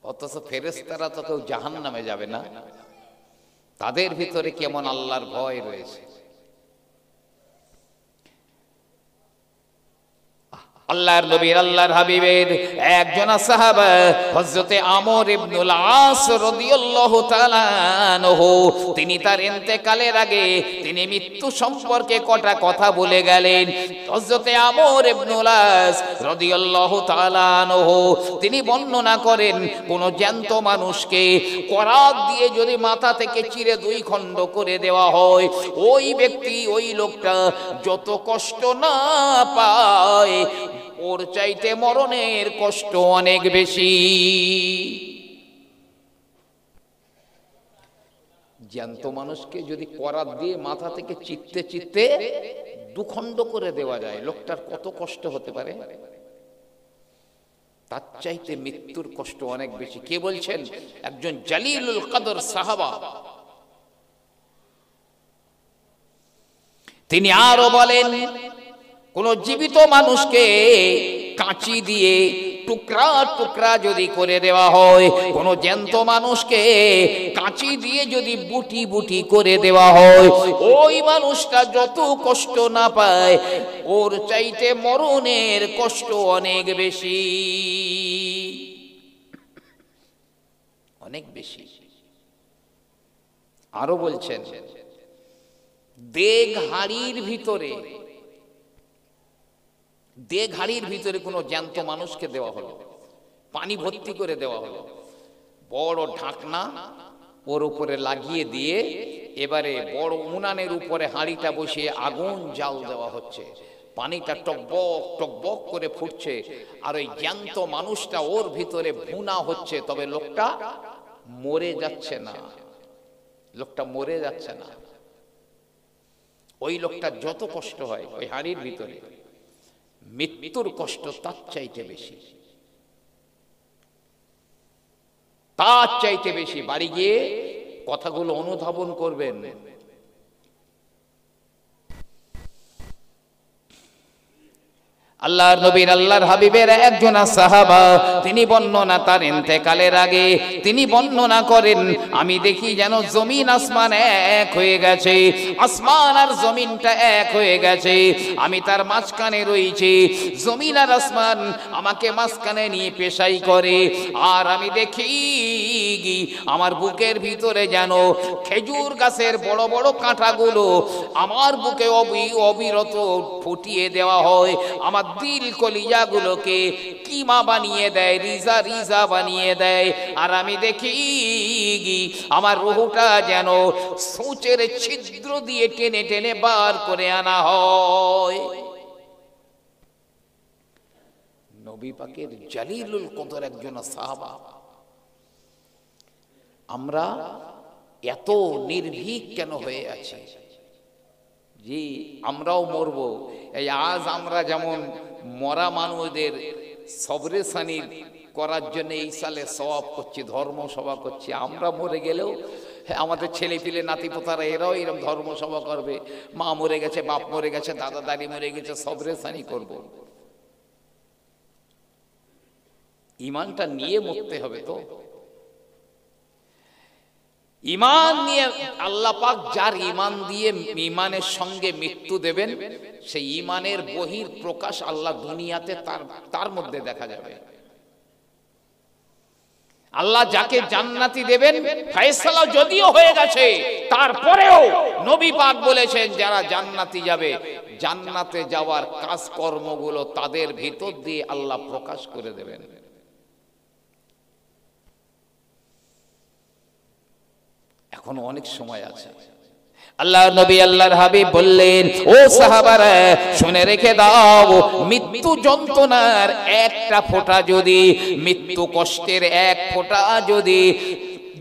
অথচ ফেরেশতারা তো কেউ জাহান্নামে যাবে না, তাদের ভিতরে কেমন আল্লাহর ভয় রয়েছে। আল্লাহর নবীর আল্লাহর হাবিবের একজন সাহাবা হযরতে আমর ইবনুল আস রাদিয়াল্লাহু তাআলা আনহু, তিনি তার ইন্তেকালের আগে তিনি মৃত্যু সম্পর্কে কটা কথা বলে গেলেন। হযরতে আমর ইবনুল আস রাদিয়াল্লাহু তাআলা আনহু তিনি বর্ণনা করেন, কোন জ্যান্ত মানুষকে করাত দিয়ে যদি মাথা থেকে চিরে দুই খণ্ড করে দেওয়া হয়, ওই ব্যক্তি ওই লোকটা যত কষ্ট না পায় ওর চাইতে মরণের কষ্ট অনেক বেশি। জ্যান্ত মানুষকে যদি করাত দিয়ে মাথা থেকে চিত্তে চিত্তে দুখণ্ড করে দেওয়া যায়, লোকটার কত কষ্ট হতে পারে, তার চাইতে মৃত্যুর কষ্ট অনেক বেশি। কে বলছেন? একজন জালিলুল কদর সাহাবা। তিনি আরো বলেন, কোন জীবিত মানুষকে কাঁচি দিয়ে টুকরা টুকরা যদি করে দেওয়া হয়, কোন জ্যান্ত মানুষকে কাঁচি দিয়ে যদি বুটি বুটি করে দেওয়া হয়, ওই মানুষটা যত কষ্ট না পায় ওর চাইতে মরণের কষ্ট অনেক বেশি, অনেক বেশি। আরো বলছেন, দেগ হাড়ির ভিতরে কোনো জ্যান্ত মানুষকে দেওয়া হলো, পানি ভর্তি করে দেওয়া হলো, বড় ঢাকনা ওর উপরে লাগিয়ে দিয়ে এবারে বড় উনানের উপরে হাঁড়িটা বসিয়ে আগুন জাল দেওয়া হচ্ছে, পানিটা টকবক টকবক করে ফুটছে, আর ওই জ্যান্ত মানুষটা ওর ভিতরে ভুনা হচ্ছে, তবে লোকটা মরে যাচ্ছে না, লোকটা মরে যাচ্ছে না। ওই লোকটা যত কষ্ট হয় ওই হাঁড়ির ভিতরে, মৃত্যুর কষ্ট তার চাইতে বেশি, তার চাইতে বেশি। বাড়ি গিয়ে কথাগুলো অনুধাবন করবেন। আল্লাহর নবীর আল্লাহর হাবিবের একজন সাহাবা, তিনি বর্ণনা তার ইন্তেকালের আগে তিনি বর্ণনা করেন, আমি দেখি যেন জমিন আসমান এক হয়ে গেছে, আসমান আর জমিনটা এক হয়ে গেছে, আমি তার মাঝখানে রয়েছি, জমিন আর আসমান আমাকে মাঝখানে নিয়ে পেশাই করে, আর আমি দেখি আমার বুকের ভিতরে যেন খেজুর গাছের বড় বড় কাঁটাগুলো আমার বুকে অবিরত ফুটিয়ে দেওয়া হয়, আমার দিল কলিজাগুলোকে কিমা বানিয়ে দেয়, রিজা রিজা বানিয়ে দেয়, আর আমি দেখি আমার রুহটা যেন সূচের ছিদ্র দিয়ে টেনে টেনে বার করে আনা হয়। নবী পাকের জালিলুল কদর একজন সাহাবা। আমরা এত নির্ভীক কেন হয়ে আছি? জি, আমরাও মরবো। এই আজ আমরা যেমন মরা মানুষদের সবরে সানি করার জন্য এই সালে সওয়াব করছি, ধর্ম সভা করছি, আমরা মরে গেলেও আমাদের ছেলে পিলে নাতি পোতারা এরাও এরকম ধর্ম সভা করবে, মা মরে গেছে, বাপ মরে গেছে, দাদা দাদি মরে গেছে, সবরে সানি করব। ইমানটা নিয়ে মরতে হবে তো। ইমান নিয়ে আল্লাহ পাক যার ইমান দিয়ে ইমানের সঙ্গে মৃত্যু দেবেন, সেই ইমানের বহির প্রকাশ আল্লাহ দুনিয়াতে তার মধ্যে দেখা যাবে। আল্লাহ যাকে জান্নাতি দেবেন, ফয়সালা যদিও হয়ে গেছে, তারপরেও নবী পাক বলেছেন যারা জান্নাতি যাবে, জান্নাতে যাওয়ার কাজকর্মগুলো তাদের ভিতর দিয়ে আল্লাহ প্রকাশ করে দেবেন। এখনো অনেক সময় আছে। আল্লাহর নবী আল্লাহর হাবিব বললেন, ও সাহাবারা শুনে রেখে দাও, মৃত্যু যন্ত্রণার একটা ফোঁটা যদি, মৃত্যু কষ্টের এক ফোঁটা যদি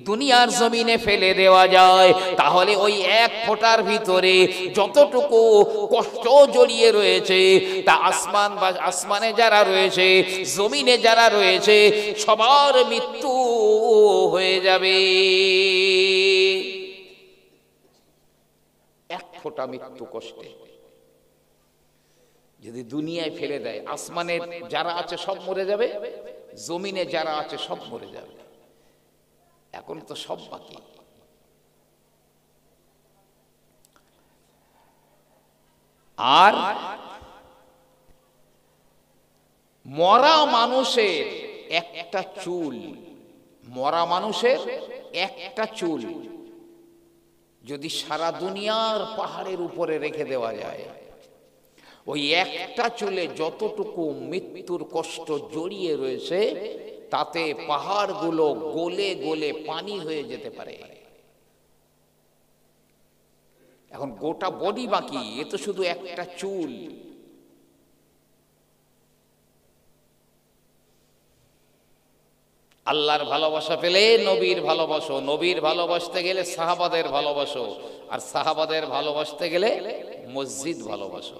দুনিয়ার জমিনে ফেলে দেওয়া যায়, তাহলে ওই এক ফোঁটার ভিতরে যতটুকু কষ্ট জড়িয়ে রয়েছে তা আসমানে যারা রয়েছে, জমিনে যারা রয়েছে, সবার মৃত্যু হয়ে যাবে। এক ফোঁটা মৃত্যু কষ্টে যদি দুনিয়ায় ফেলে দেয়, আসমানে যারা আছে সব মরে যাবে, জমিনে যারা আছে সব মরে যাবে। এখন তো সব বাকি। আর মরা মানুষের একটা চুল, মরা মানুষের একটা চুল যদি সারা দুনিয়ার পাহাড়ের উপরে রেখে দেওয়া যায়, ওই একটা চুলে যতটুকু মৃত্যুর কষ্ট জড়িয়ে রয়েছে তাতে পাহাড়গুলো গলে গলে পানি হয়ে যেতে পারে। এখন গোটা বডি বাকি, এ তো শুধু একটা চুল। আল্লাহর ভালোবাসা পেলে নবীর ভালোবাসো, নবীর ভালোবাসতে গেলে সাহাবাদের ভালোবাসো, আর সাহাবাদের ভালোবাসতে গেলে মসজিদ ভালোবাসো।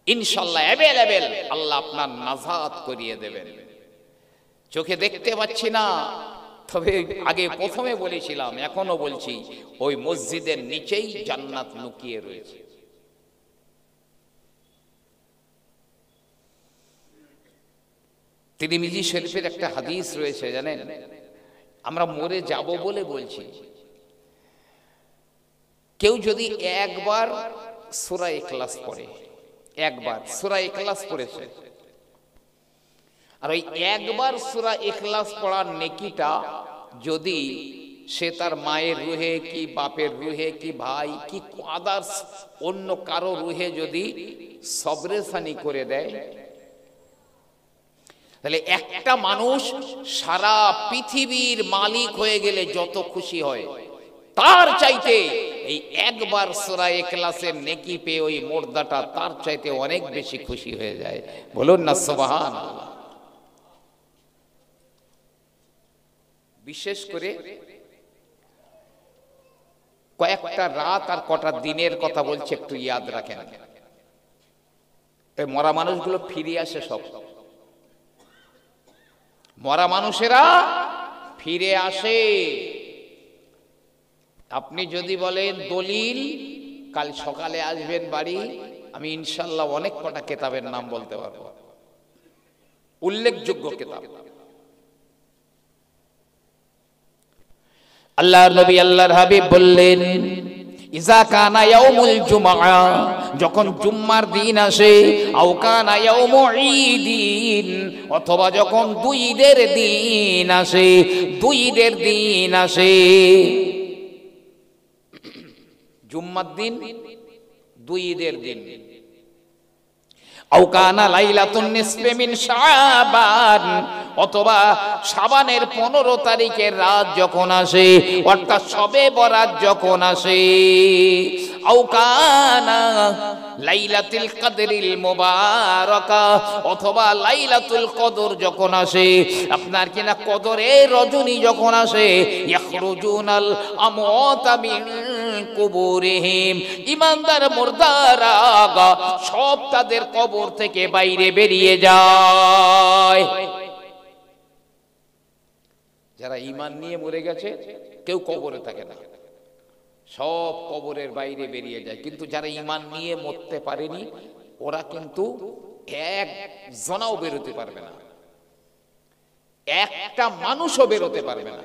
ইনশাআল্লাহ অ্যাভেলেবেল আল্লাহ আপনার নাজাত করিয়ে দেবেন। চোখে দেখতে পাচ্ছি না, তবে আগে প্রথমে বলেছিলাম, এখনো বলছি, ওই মসজিদের নিচেই জান্নাত লুকিয়ে রয়েছে। তিরমিজি শরীফের একটা হাদিস রয়েছে জানেন, আমরা মরে যাব বলে বলছি, কেউ যদি একবার সূরা ইখলাস পড়ে, একবার সূরা ইখলাস পড়েছে, আর ওই একবার সূরা ইখলাস পড়ার নেকিটা যদি সে তার মায়ের রুহে কি বাপের রুহে কি ভাই কি আদার্স অন্য কারো রুহে যদি সবরেসানি করে দেয়, তাহলে একটা মানুষ সারা পৃথিবীর মালিক হয়ে গেলে যত খুশি হয়, তার চাইতে এই একবার সূরা ইখলাসের নেকি পেয়ে ওই মুর্দাটা তার চাইতে অনেক বেশি খুশি হয়ে যায়। বলুন না সুবহানাল্লাহ। বিশেষ করে কয়েকটা রাত আর কটা দিনের কথা বলছে, একটু ইয়াদ রাখেন। এই মরা মানুষগুলো ফিরে আসে, সব মরা মানুষেরা ফিরে আসে। আপনি যদি বলেন দলিল, কাল সকালে আসবেন বাড়ি, আমি ইনশাআল্লাহ অনেক কটা কিতাবের নাম বলতে পারবো, উল্লেখযোগ্য কিতাব। আল্লাহর নবী আল্লাহর হাবিব বললেন, ইজা কানা ইয়াউমুল জুমআ, যখন জুম্মার দিন আসে, আও কানা ইয়াউমু ঈদিন, অথবা যখন দুই ঈদের দিন আসে, দুই ঈদের দিন আসে, জুম্মার দিন, দুই ঈদের দিন, আও কানা লাইলাতুন নিসফি মিন শাবান, অথবা শাবানের 15 তারিখের রাত যখন আসে, অর্থাৎ শবে বরাত যখন আসে, আও কানা লাইলাতুল কদরিল মুবারাকা, অথবা লাইলাতুল কদর যখন আসে, আপনার কিনা কদরের রজনী যখন আসে, ইয়াখরুজুনাল আমওয়াতা মিন কুবুরিহিম, ঈমানদার মুর্দারা সব তাদের কবর থেকে বাইরে বেরিয়ে যায়। যারা ঈমান নিয়ে মরে গেছে কেউ কবরে থাকে না, সব কবরের বাইরে বেরিয়ে যায়। কিন্তু যারা ঈমান নিয়ে মরতে পারেনি, ওরা কিন্তু এক জনাও বেরোতে পারবে না, একটা মানুষও বেরোতে পারবে না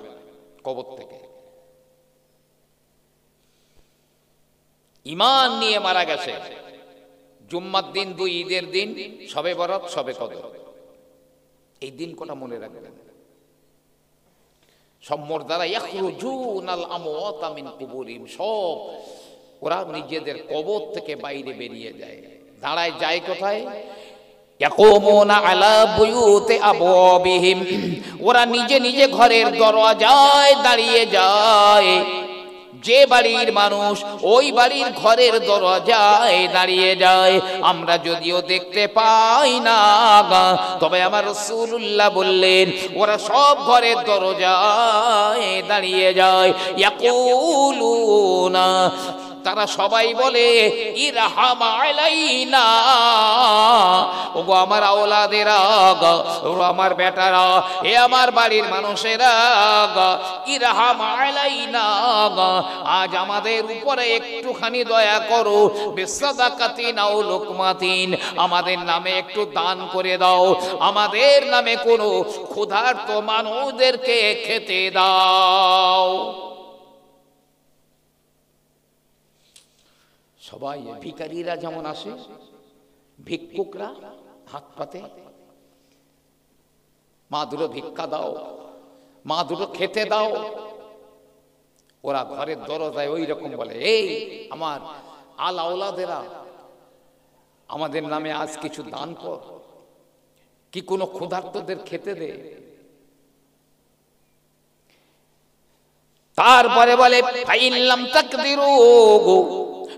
কবর থেকে। ঈমান নিয়ে মারা গেছে, জুম্মার দিন, দুই ঈদের দিন, শবে বরাত, শবে কদর, এই দিন কটা মনে রাখবেন। সব মুর্দারা ইয়াখরুজুনাল আমওয়াতা মিন কুবুরিহিম, সব ওরা নিজেদের কবর থেকে বাইরে বেরিয়ে যায়। দাঁড়ায় যায় কোথায়? ইয়াকুমুনা আলা বুয়ুতি আবওয়াবিহিম, ওরা নিজে নিজে ঘরের দরওয়াজায় দাঁড়িয়ে যায়। যে বাড়ির মানুষ ওই বাড়ির ঘরের দরজায় দাঁড়িয়ে যায়, আমরা যদিও দেখতে পাই না, তবে আমার রাসূলুল্লাহ বললেন ওরা সব ঘরের দরজায় দাঁড়িয়ে যায়। ইয়াকুলুনা, তারা সবাই বলে ইরহাম আলাইনা, ওগো আমার আওলাদেরা, ওগো আমার বেটারা, এ আমার বাড়ির মানুষেরা, ইরহাম আলাইনা, আজ আমাদের উপরে একটুখানি দয়া করো, বিসাদাকাতিন আও লুকমাতিন, আমাদের নামে একটু দান করে দাও, আমাদের নামে কোনো ক্ষুধার্ত মানুষদেরকে খেতে দাও। সবাই ভিখারিরা যেমন আসে, ভিক্ষুকরা হাত পাতে, মা দুটো ভিক্ষা দাও, মা দুটো খেতে দাও, ওরা ঘরের দরজায় ওই রকম বলে, এই আমার আল আওলাদেরা, আমাদের নামে আজ কিছু দান কর, কি কোনো ক্ষুধার্তদের খেতে দে। তারপরে বলে ফাইল্লাম তাকদিরু,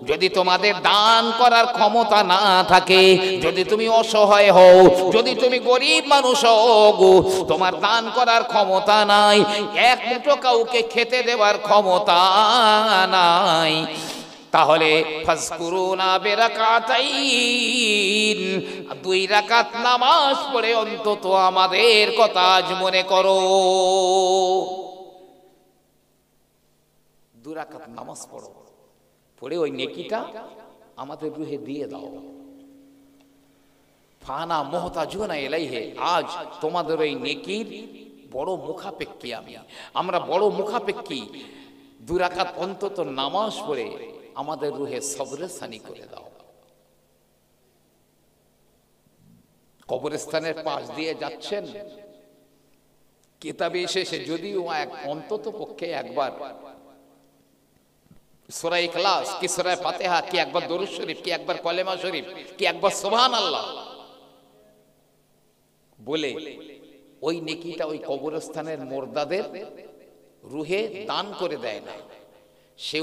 যদি তোমাদের দান করার ক্ষমতা না থাকে, যদি তুমি অসহায় হও, যদি তুমি গরিব মানুষ হও, তোমার দান করার ক্ষমতা নাই, এক মুঠো কাউকে খেতে দেওয়ার ক্ষমতা নাই, তাহলে ফাজকুরুনা বিরাকাতাইন, 2 রাকাত নামাজ পড়ে অন্তত আমাদের কথা আজ মনে করো। 2 রাকাত নামাজ পড়ো, পড়ে ওই নেকিটা আমাদের রুহে দিয়ে দাও। ফানা মুহতাজুনা ইলাইহি, আজ তোমাদের ওই নেকির বড় মুখাপেক্ষী আমরা বড় মুখাপেক্ষী। 2 রাকাত অন্তত নামাজ পড়ে আমাদের রুহে সবরে সানি করে দাও। কবরস্থানের পাশ দিয়ে যাচ্ছেন, কিতাবে এসেছে যদিও অন্তত পক্ষে একবার সূরা ইখলাস কি সূরা ফাতিহা কি একবার দরুদ শরীফ কি একবার কলেমা শরীফ কি একবার সুবহানাল্লাহ বলে ওই নেকিটা ওই কবরস্থানের মুর্দাদের রুহে দান করে দেয় না, সে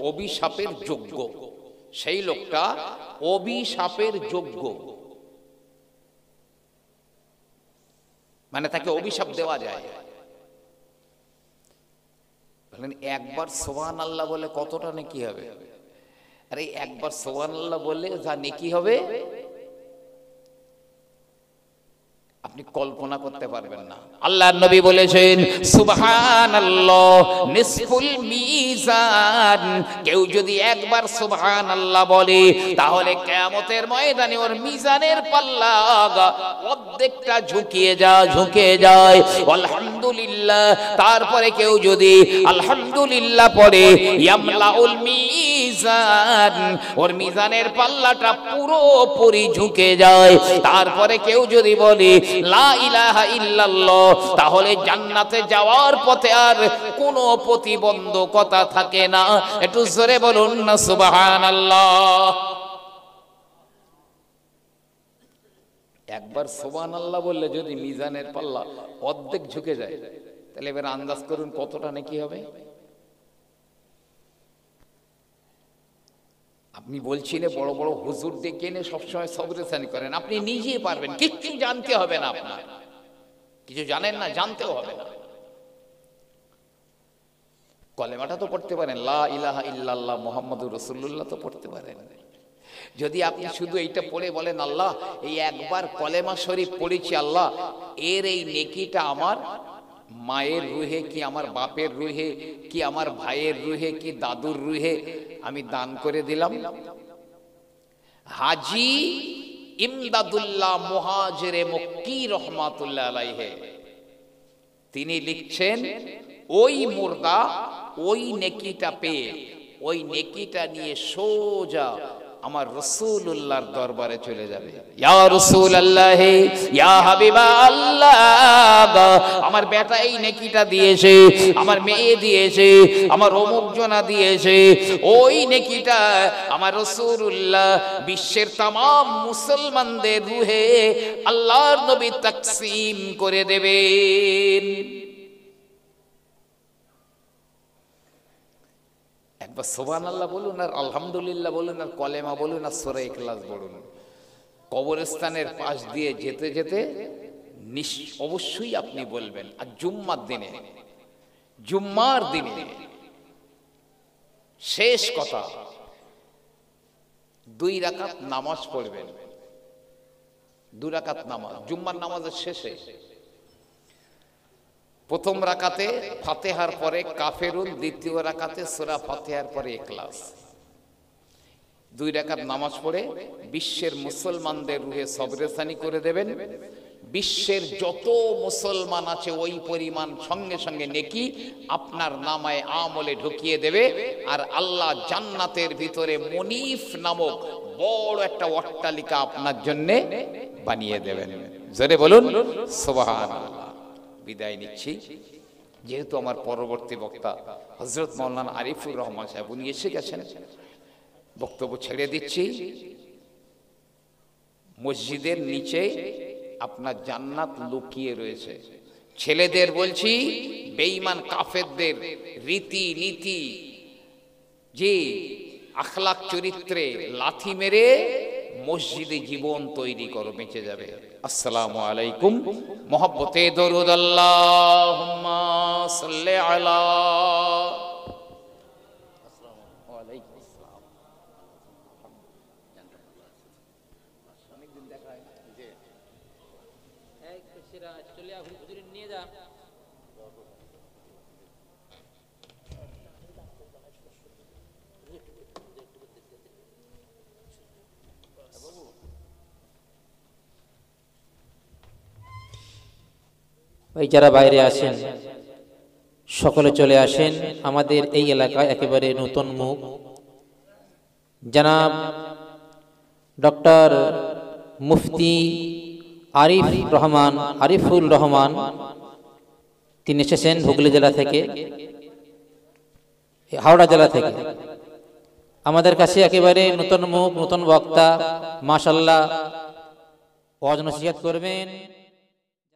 অভিশাপের যোগ্য, সেই লোকটা অভিশাপের যোগ্য, মানে তাকে অভিশাপ দেওয়া যায়। একবার সুবহানাল্লাহ বলে কতটা নেকি হবে? আরে একবার সুবহানাল্লাহ বললে যা নেকি হবে আপনি কল্পনা করতে পারবেন না। আল্লাহর নবী বলেছেন সুবহানাল্লাহ নিসফুল মিজান, কেউ যদি একবার সুবহানাল্লাহ বলে তাহলে কিয়ামতের ময়দানে ওর মিজানের পাল্লা অর্ধেকটা ঝুঁকে যায়। আলহামদুলিল্লাহ, তারপরে কেউ যদি আলহামদুলিল্লাহ পড়ে ইয়ামলাউল মিজান, ওর মিজানের পাল্লাটা পুরোপুরি ঝুঁকে যায়। তারপরে কেউ যদি বলে লা ইলাহা ইল্লাল্লাহ, তাহলে জান্নাতে যাওয়ার পথে আর কোনো প্রতিবন্ধকতা থাকে না। একটু জোরে বলুন না সুবহানাল্লাহ। একবার সুবহানাল্লাহ বললে যদি মিজানের পাল্লা অর্ধেক ঝুঁকে যায়, তাহলে এবার আন্দাজ করুন কতটা নেকি হবে। আপনি বলছিলেন বড় বড় হুজুর ডেকে এনে সবসময় সবরেসানি করেন, আপনি নিজেই পারবেন, কিচ্ছু জানতে হবে না, আপনার কিছু জানেন না, জানতেও হবে না। কলেমাটা তো পড়তে পারেন, লা ইলাহা ইল্লাল্লাহ মুহাম্মাদুর রাসূলুল্লাহ তো পড়তে পারেন। যদি আপনি শুধু এইটা পড়ে বলেন আল্লাহ এই একবার কলেমা শরীফ পড়েছি, আল্লাহ এর এই নেকিটা আমার মায়ের রুহে কি আমার বাপের রুহে কি আমার ভাইয়ের রুহে কি দাদুর রুহে আমি দান করে দিলাম। হাজী ইমদাদুল্লাহ মুহাজিরে মক্কি রহমাতুল্লাহ আলাইহি তিনি লিখছেন, ওই মুর্দা ওই নেকিটা পেয়ে ওই নেকিটা নিয়ে সোজা আমার রাসূলুল্লাহর দরবারে চলে যাবে। ইয়া রাসূলুল্লাহ, ইয়া হাবিবাল্লাহ, আমার বেটা এই নেকিটা দিয়েছে, আমার মেয়ে দিয়েছে, আমার অমুক জনা দিয়েছে, ওই নেকিটা আমার রাসূলুল্লাহ বিশ্বের तमाम মুসলমানদের রুহে আল্লাহর নবী তাকসীম করে দেবেন। সুবহানাল্লাহ বলুন, আর আলহামদুলিল্লাহ বলুন, আর কলেমা বলুন, আর সূরা ইখলাস বলুন। কবরস্থানের পাশ দিয়ে যেতে যেতে অবশ্যই আপনি বলবেন। আর জুম্মার দিনে শেষ কথা, 2 রাকাত নামাজ পড়বেন। 2 রাকাত নামাজ জুম্মার নামাজের শেষে। প্রথম রাকাতে ফাতিহার পরে কাফেরুন, দ্বিতীয় রাকাতে সূরা ফাতিহার পরে ইখলাস। 2 রাকাত নামাজ পড়ে বিশ্বের মুসলমানদের রুহে সবরেসানি করে দেবেন। বিশ্বের যত মুসলমান আছে ওই পরিমাণ সঙ্গে সঙ্গে নেকি আপনার নামায় আমলে ঢুকিয়ে দেবে। আর আল্লাহ জান্নাতের ভিতরে মনিফ নামক বড় একটা অট্টালিকা আপনার জন্য বানিয়ে দেবেন। জোরে বলুন সুবহানাল্লাহ। বিদায় নিচ্ছি, যেহেতু আমার পরবর্তী বক্তা হযরত মাওলানা আরিফুর রহমান সাহেব উনি এসে গেছেন, বক্তব্য ছেড়ে দিচ্ছি। মসজিদের নিচে আপনার জান্নাত লুকিয়ে রয়েছে। ছেলেদের বলছি, বেঈমান কাফেরদের রীতি নীতি যে আখলাক চরিত্রে লাথি মেরে মসজিদে জীবন তৈরি করো, বেঁচে যাবে। আসসালামু আলাইকুম। মহব্বতে দরুদ আল্লাহুম্মা সাল্লি আলা। ভাই যারা বাইরে আছেন সকলে চলে আসেন। আমাদের এই এলাকায় একেবারে নতুন মুখ জনাব ডক্টর মুফতি আরিফুর রহমান, তিনি এসেছেন হুগলি জেলা থেকে, হাওড়া জেলা থেকে। আমাদের কাছে একেবারে নতুন মুখ, নতুন বক্তা, মাশাআল্লাহ ওয়াজ নসিহত করবেন।